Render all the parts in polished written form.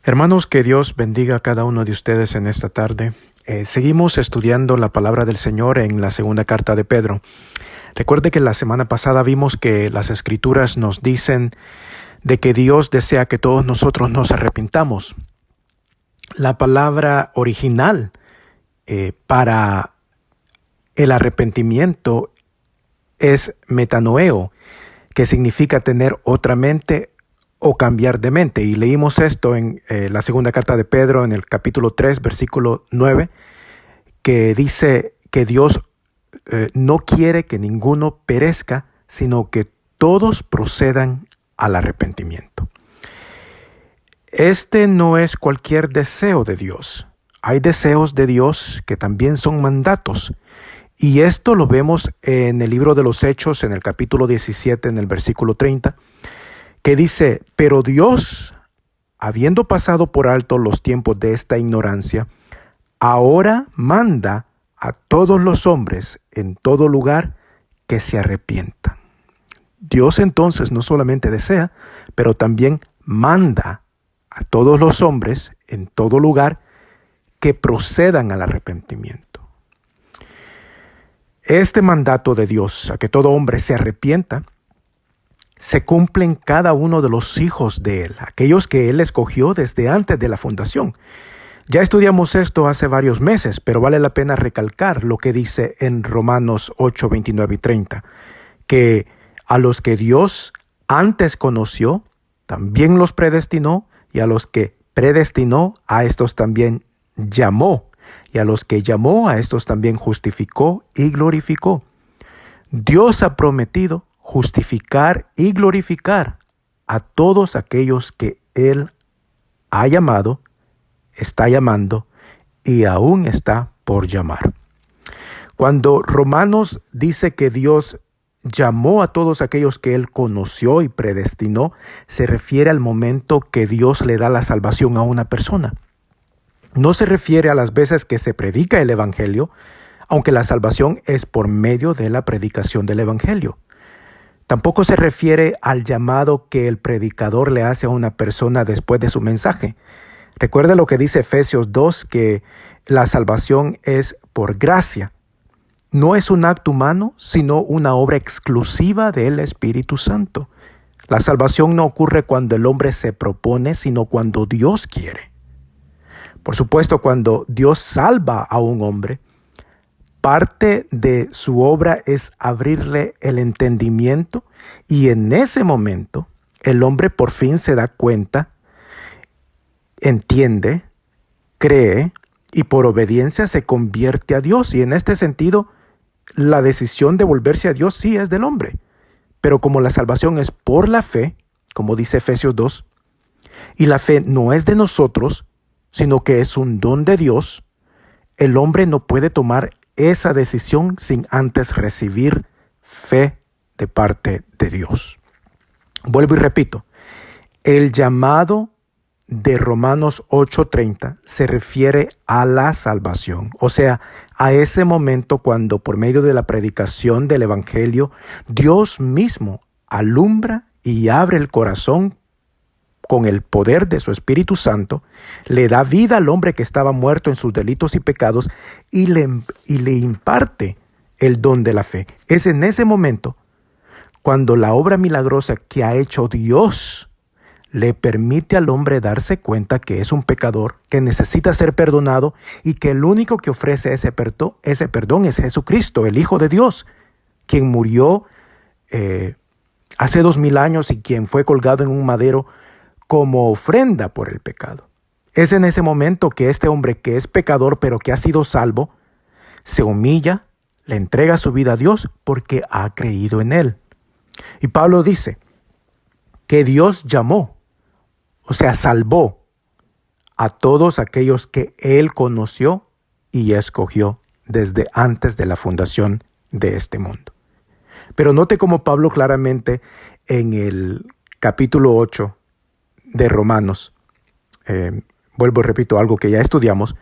Hermanos, que Dios bendiga a cada uno de ustedes en esta tarde. Seguimos estudiando la palabra del Señor en la segunda carta de Pedro. Recuerde que la semana pasada vimos que las Escrituras nos dicen de que Dios desea que todos nosotros nos arrepintamos. La palabra original para el arrepentimiento es metanoeo, que significa tener otra mente o cambiar de mente. Y leímos esto en la segunda carta de Pedro, en el capítulo 3, versículo 9, que dice que Dios no quiere que ninguno perezca, sino que todos procedan al arrepentimiento. Este no es cualquier deseo de Dios. Hay deseos de Dios que también son mandatos. Y esto lo vemos en el libro de los Hechos, en el capítulo 17, en el versículo 30, que dice: pero Dios, habiendo pasado por alto los tiempos de esta ignorancia, ahora manda a todos los hombres en todo lugar que se arrepientan. Dios entonces no solamente desea, pero también manda a todos los hombres en todo lugar que procedan al arrepentimiento. Este mandato de Dios, a que todo hombre se arrepienta, se cumple en cada uno de los hijos de Él, aquellos que Él escogió desde antes de la fundación. Ya estudiamos esto hace varios meses, pero vale la pena recalcar lo que dice en Romanos 8, 29 y 30, que a los que Dios antes conoció, también los predestinó, y a los que predestinó, a estos también llamó, y a los que llamó, a estos también justificó y glorificó. Dios ha prometido justificar y glorificar a todos aquellos que Él ha llamado, está llamando y aún está por llamar. Cuando Romanos dice que Dios llamó a todos aquellos que Él conoció y predestinó, se refiere al momento que Dios le da la salvación a una persona. No se refiere a las veces que se predica el Evangelio, aunque la salvación es por medio de la predicación del Evangelio. Tampoco se refiere al llamado que el predicador le hace a una persona después de su mensaje. Recuerda lo que dice Efesios 2, que la salvación es por gracia. No es un acto humano, sino una obra exclusiva del Espíritu Santo. La salvación no ocurre cuando el hombre se propone, sino cuando Dios quiere. Por supuesto, cuando Dios salva a un hombre, parte de su obra es abrirle el entendimiento, y en ese momento el hombre por fin se da cuenta, entiende, cree y por obediencia se convierte a Dios. Y en este sentido, la decisión de volverse a Dios sí es del hombre. Pero como la salvación es por la fe, como dice Efesios 2, y la fe no es de nosotros, sino que es un don de Dios, el hombre no puede tomar esa decisión sin antes recibir fe de parte de Dios. Vuelvo y repito, el llamado de Romanos 8:30 se refiere a la salvación, o sea, a ese momento cuando por medio de la predicación del Evangelio, Dios mismo alumbra y abre el corazón con el poder de su Espíritu Santo, le da vida al hombre que estaba muerto en sus delitos y pecados y le imparte el don de la fe. Es en ese momento cuando la obra milagrosa que ha hecho Dios le permite al hombre darse cuenta que es un pecador, que necesita ser perdonado y que el único que ofrece ese perdón es Jesucristo, el Hijo de Dios, quien murió hace 2000 años y quien fue colgado en un madero como ofrenda por el pecado. Es en ese momento que este hombre que es pecador pero que ha sido salvo, se humilla, le entrega su vida a Dios porque ha creído en Él. Y Pablo dice que Dios llamó, o sea, salvó a todos aquellos que Él conoció y escogió desde antes de la fundación de este mundo. Pero note cómo Pablo claramente en el capítulo 8 de Romanos, vuelvo y repito algo que ya estudiamos,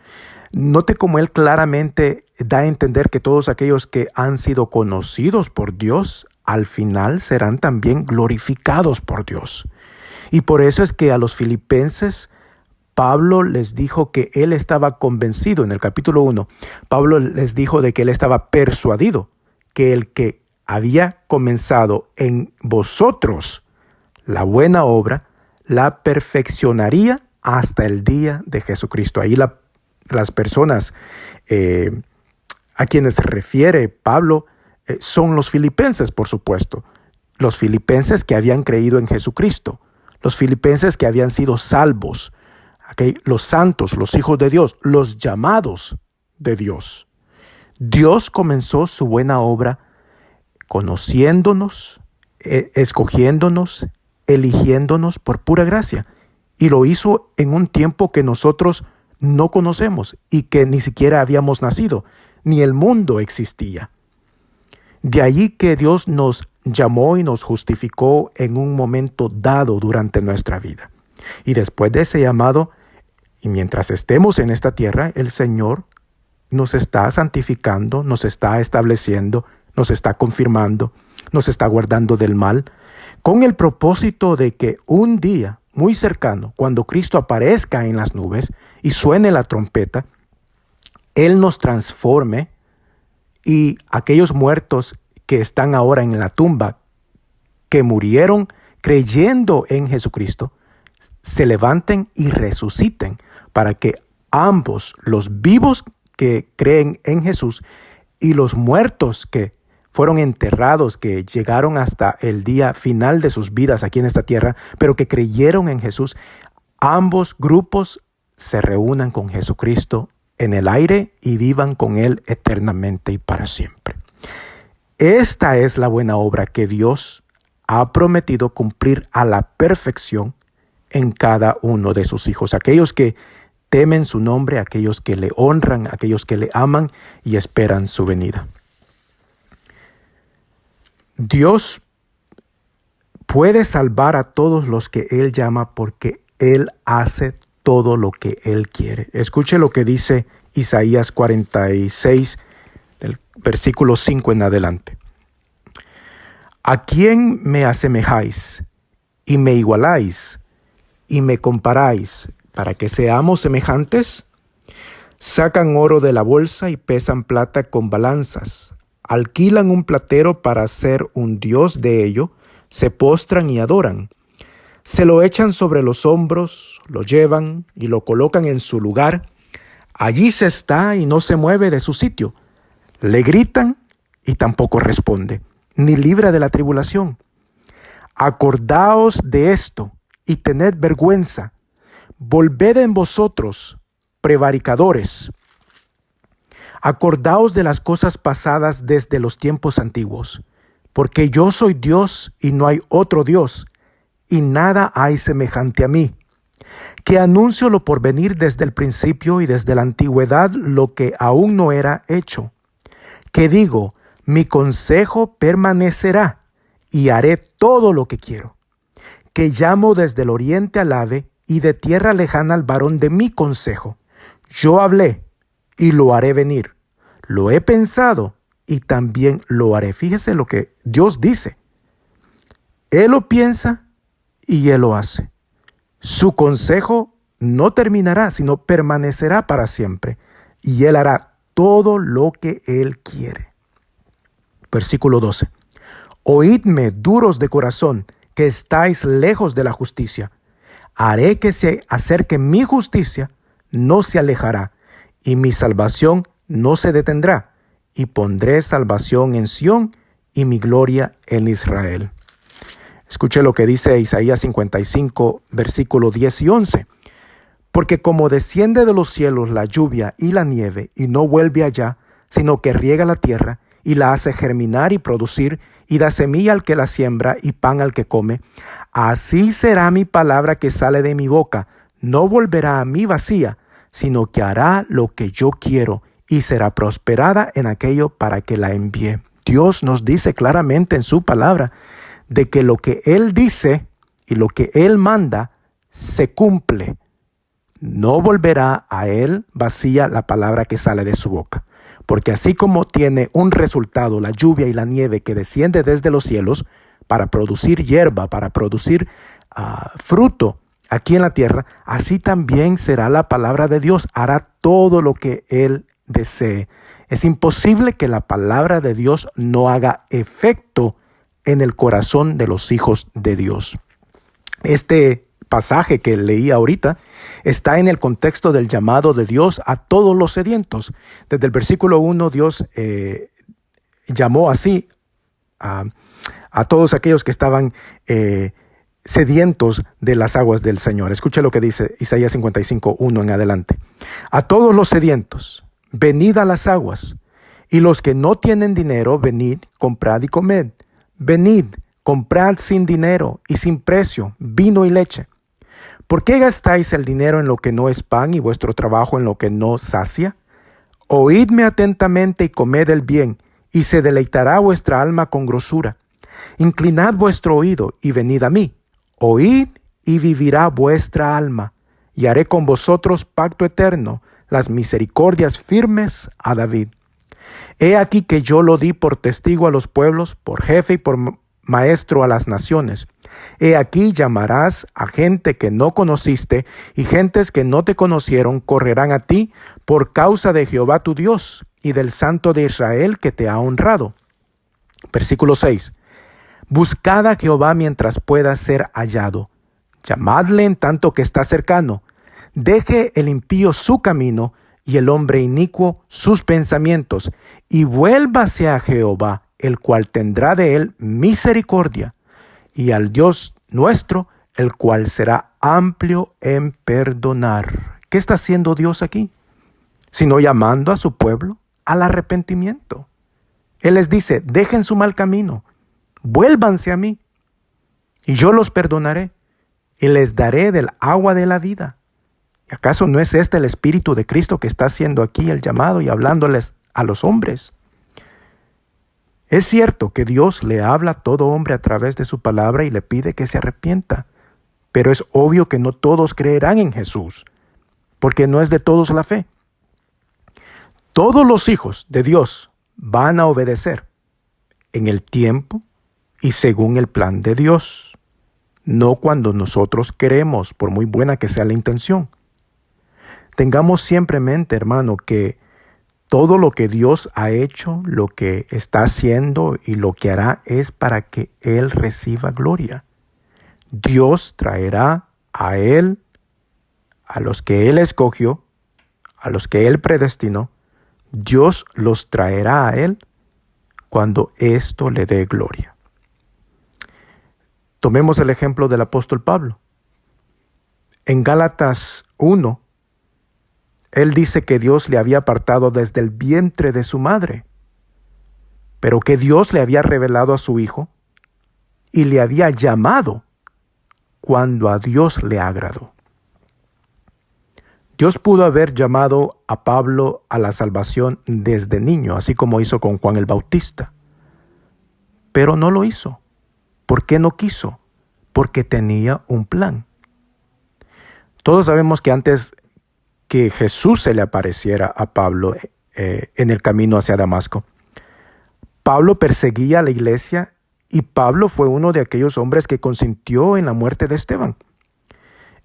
note cómo él claramente da a entender que todos aquellos que han sido conocidos por Dios, al final serán también glorificados por Dios. Y por eso es que a los filipenses Pablo les dijo que él estaba convencido en el capítulo 1. Pablo les dijo de que él estaba persuadido que el que había comenzado en vosotros la buena obra, la perfeccionaría hasta el día de Jesucristo. Ahí las personas a quienes se refiere Pablo son los filipenses, por supuesto. Los filipenses que habían creído en Jesucristo. Los filipenses que habían sido salvos. Los santos, los hijos de Dios, los llamados de Dios. Dios comenzó su buena obra conociéndonos, escogiéndonos, eligiéndonos por pura gracia. Y lo hizo en un tiempo que nosotros no conocemos y que ni siquiera habíamos nacido, ni el mundo existía. De allí que Dios nos llamó y nos justificó en un momento dado durante nuestra vida. Y después de ese llamado, y mientras estemos en esta tierra, el Señor nos está santificando, nos está estableciendo, nos está confirmando, nos está guardando del mal, con el propósito de que un día muy cercano, cuando Cristo aparezca en las nubes y suene la trompeta, Él nos transforme y aquellos muertos que están ahora en la tumba, que murieron creyendo en Jesucristo, se levanten y resuciten para que ambos, los vivos que creen en Jesús y los muertos que fueron enterrados, que llegaron hasta el día final de sus vidas aquí en esta tierra, pero que creyeron en Jesús, ambos grupos se reúnan con Jesucristo en el aire y vivan con Él eternamente y para siempre. Esta es la buena obra que Dios ha prometido cumplir a la perfección en cada uno de sus hijos, aquellos que temen su nombre, aquellos que le honran, aquellos que le aman y esperan su venida. Dios puede salvar a todos los que Él llama porque Él hace todo lo que Él quiere. Escuche lo que dice Isaías 46, del versículo 5 en adelante. ¿A quién me asemejáis y me igualáis y me comparáis para que seamos semejantes? Sacan oro de la bolsa y pesan plata con balanzas. Alquilan un platero para hacer un dios de ello, se postran y adoran. Se lo echan sobre los hombros, lo llevan y lo colocan en su lugar. Allí se está y no se mueve de su sitio. Le gritan y tampoco responde, ni libra de la tribulación. Acordaos de esto y tened vergüenza. Volved en vosotros, prevaricadores. Acordaos de las cosas pasadas desde los tiempos antiguos, porque yo soy Dios y no hay otro Dios, y nada hay semejante a mí, que anuncio lo por venir desde el principio y desde la antigüedad lo que aún no era hecho, que digo, mi consejo permanecerá y haré todo lo que quiero, que llamo desde el oriente al ave y de tierra lejana al varón de mi consejo. Yo hablé y lo haré venir. Lo he pensado y también lo haré. Fíjese lo que Dios dice. Él lo piensa y Él lo hace. Su consejo no terminará, sino permanecerá para siempre. Y Él hará todo lo que Él quiere. Versículo 12. Oídme, duros de corazón, que estáis lejos de la justicia. Haré que se acerque mi justicia, no se alejará, y mi salvación no se detendrá, y pondré salvación en Sión y mi gloria en Israel. Escuche lo que dice Isaías 55, versículo 10 y 11. Porque como desciende de los cielos la lluvia y la nieve, y no vuelve allá, sino que riega la tierra, y la hace germinar y producir, y da semilla al que la siembra, y pan al que come, así será mi palabra que sale de mi boca, no volverá a mí vacía, sino que hará lo que yo quiero, y será prosperada en aquello para que la envíe. Dios nos dice claramente en su palabra de que lo que Él dice y lo que Él manda se cumple. No volverá a Él vacía la palabra que sale de su boca. Porque así como tiene un resultado la lluvia y la nieve que desciende desde los cielos para producir hierba, para producir fruto aquí en la tierra, así también será la palabra de Dios. Hará todo lo que Él desee. Es imposible que la palabra de Dios no haga efecto en el corazón de los hijos de Dios. Este pasaje que leí ahorita está en el contexto del llamado de Dios a todos los sedientos. Desde el versículo 1 Dios llamó así a todos aquellos que estaban sedientos de las aguas del Señor. Escuche lo que dice Isaías 55, 1 en adelante. A todos los sedientos, venid a las aguas, y los que no tienen dinero, venid, comprad y comed. Venid, comprad sin dinero y sin precio vino y leche. ¿Por qué gastáis el dinero en lo que no es pan y vuestro trabajo en lo que no sacia? Oídme atentamente y comed el bien, y se deleitará vuestra alma con grosura. Inclinad vuestro oído y venid a mí. Oíd y vivirá vuestra alma, y haré con vosotros pacto eterno, las misericordias firmes a David. He aquí que yo lo di por testigo a los pueblos, por jefe y por maestro a las naciones. He aquí llamarás a gente que no conociste, y gentes que no te conocieron correrán a ti por causa de Jehová tu Dios y del Santo de Israel que te ha honrado. Versículo 6. Buscad a Jehová mientras pueda ser hallado. Llamadle en tanto que está cercano. Deje el impío su camino y el hombre inicuo sus pensamientos, y vuélvase a Jehová, el cual tendrá de él misericordia, y al Dios nuestro, el cual será amplio en perdonar. ¿Qué está haciendo Dios aquí? Sino llamando a su pueblo al arrepentimiento. Él les dice, dejen su mal camino, vuélvanse a mí, y yo los perdonaré, y les daré del agua de la vida. ¿Y acaso no es este el Espíritu de Cristo que está haciendo aquí el llamado y hablándoles a los hombres? Es cierto que Dios le habla a todo hombre a través de su palabra y le pide que se arrepienta, pero es obvio que no todos creerán en Jesús, porque no es de todos la fe. Todos los hijos de Dios van a obedecer en el tiempo y según el plan de Dios, no cuando nosotros queremos, por muy buena que sea la intención. Tengamos siempre en mente, hermano, que todo lo que Dios ha hecho, lo que está haciendo y lo que hará es para que Él reciba gloria. Dios traerá a Él, a los que Él escogió, a los que Él predestinó, Dios los traerá a Él cuando esto le dé gloria. Tomemos el ejemplo del apóstol Pablo. En Gálatas 1, él dice que Dios le había apartado desde el vientre de su madre, pero que Dios le había revelado a su Hijo y le había llamado cuando a Dios le agradó. Dios pudo haber llamado a Pablo a la salvación desde niño, así como hizo con Juan el Bautista, pero no lo hizo. ¿Por qué no quiso? Porque tenía un plan. Todos sabemos que antes que Jesús se le apareciera a Pablo en el camino hacia Damasco, Pablo perseguía a la iglesia y Pablo fue uno de aquellos hombres que consintió en la muerte de Esteban.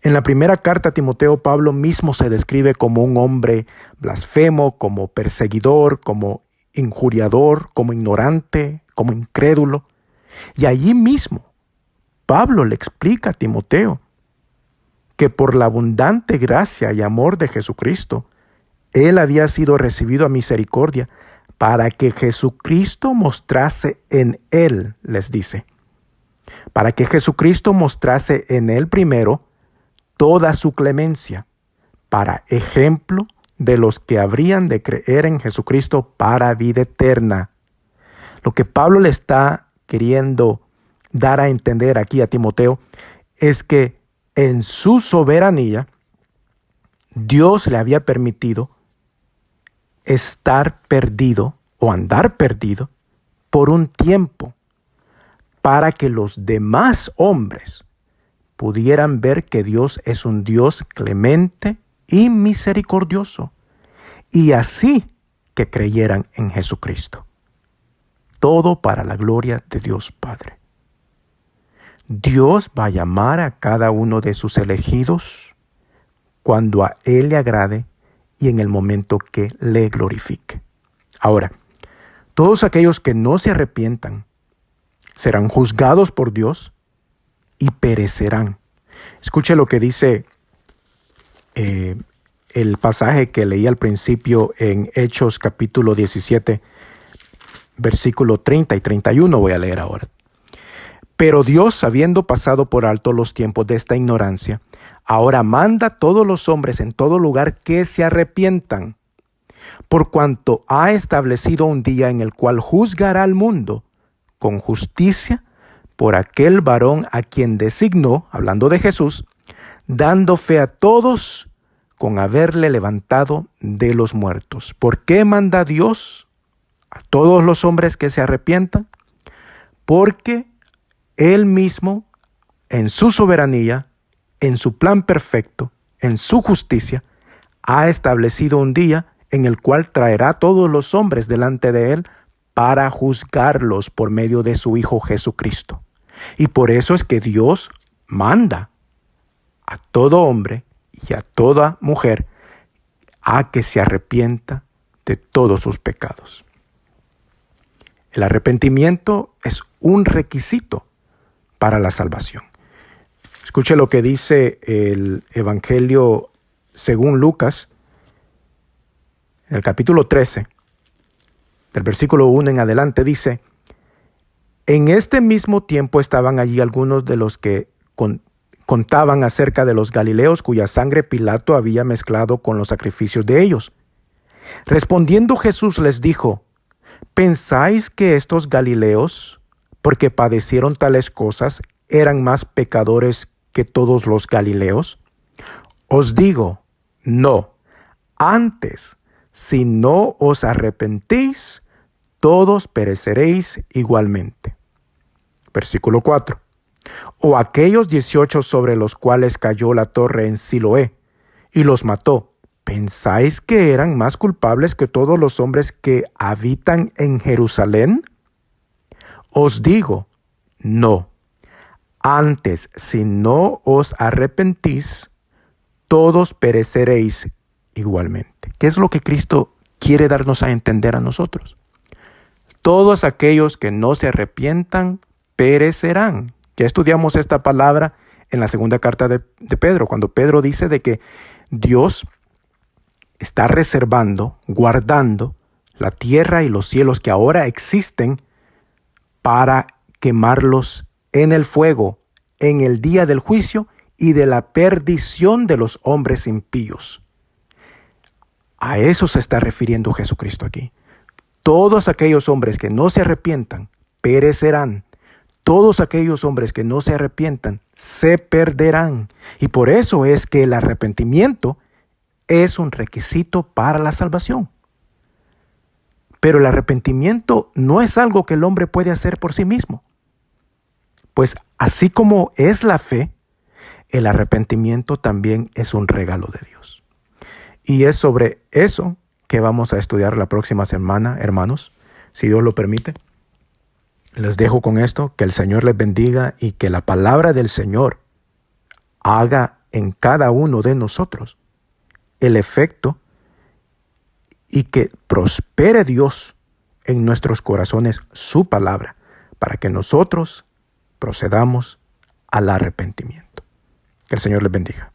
En la primera carta a Timoteo, Pablo mismo se describe como un hombre blasfemo, como perseguidor, como injuriador, como ignorante, como incrédulo. Y allí mismo, Pablo le explica a Timoteo que por la abundante gracia y amor de Jesucristo, él había sido recibido a misericordia para que Jesucristo mostrase en él, les dice, para que Jesucristo mostrase en él primero toda su clemencia, para ejemplo de los que habrían de creer en Jesucristo para vida eterna. Lo que Pablo le está queriendo dar a entender aquí a Timoteo es que en su soberanía, Dios le había permitido estar perdido o andar perdido por un tiempo para que los demás hombres pudieran ver que Dios es un Dios clemente y misericordioso, y así que creyeran en Jesucristo. Todo para la gloria de Dios Padre. Dios va a llamar a cada uno de sus elegidos cuando a Él le agrade y en el momento que le glorifique. Ahora, todos aquellos que no se arrepientan serán juzgados por Dios y perecerán. Escuche lo que dice el pasaje que leí al principio en Hechos capítulo 17, versículo 30 y 31 voy a leer ahora. Pero Dios, habiendo pasado por alto los tiempos de esta ignorancia, ahora manda a todos los hombres en todo lugar que se arrepientan, por cuanto ha establecido un día en el cual juzgará al mundo con justicia por aquel varón a quien designó, hablando de Jesús, dando fe a todos con haberle levantado de los muertos. ¿Por qué manda Dios a todos los hombres que se arrepientan? Porque Él mismo, en su soberanía, en su plan perfecto, en su justicia, ha establecido un día en el cual traerá a todos los hombres delante de Él para juzgarlos por medio de su Hijo Jesucristo. Y por eso es que Dios manda a todo hombre y a toda mujer a que se arrepienta de todos sus pecados. El arrepentimiento es un requisito para la salvación. Escuche lo que dice el Evangelio según Lucas, en el capítulo 13, del versículo 1 en adelante, dice: En este mismo tiempo estaban allí algunos de los que contaban acerca de los galileos cuya sangre Pilato había mezclado con los sacrificios de ellos. Respondiendo Jesús les dijo: ¿Pensáis que estos galileos, porque padecieron tales cosas, eran más pecadores que todos los galileos? Os digo, no. Antes, si no os arrepentís, todos pereceréis igualmente. Versículo 4. O aquellos 18 sobre los cuales cayó la torre en Siloé y los mató, ¿pensáis que eran más culpables que todos los hombres que habitan en Jerusalén? Os digo, no. Antes, si no os arrepentís, todos pereceréis igualmente. ¿Qué es lo que Cristo quiere darnos a entender a nosotros? Todos aquellos que no se arrepientan perecerán. Ya estudiamos esta palabra en la segunda carta de Pedro, cuando Pedro dice de que Dios está reservando, guardando la tierra y los cielos que ahora existen para quemarlos en el fuego, en el día del juicio y de la perdición de los hombres impíos. A eso se está refiriendo Jesucristo aquí. Todos aquellos hombres que no se arrepientan perecerán. Todos aquellos hombres que no se arrepientan se perderán. Y por eso es que el arrepentimiento es un requisito para la salvación. Pero el arrepentimiento no es algo que el hombre puede hacer por sí mismo. Pues así como es la fe, el arrepentimiento también es un regalo de Dios. Y es sobre eso que vamos a estudiar la próxima semana, hermanos, si Dios lo permite. Les dejo con esto, que el Señor les bendiga y que la palabra del Señor haga en cada uno de nosotros el efecto y que prospere Dios en nuestros corazones su palabra para que nosotros procedamos al arrepentimiento. Que el Señor les bendiga.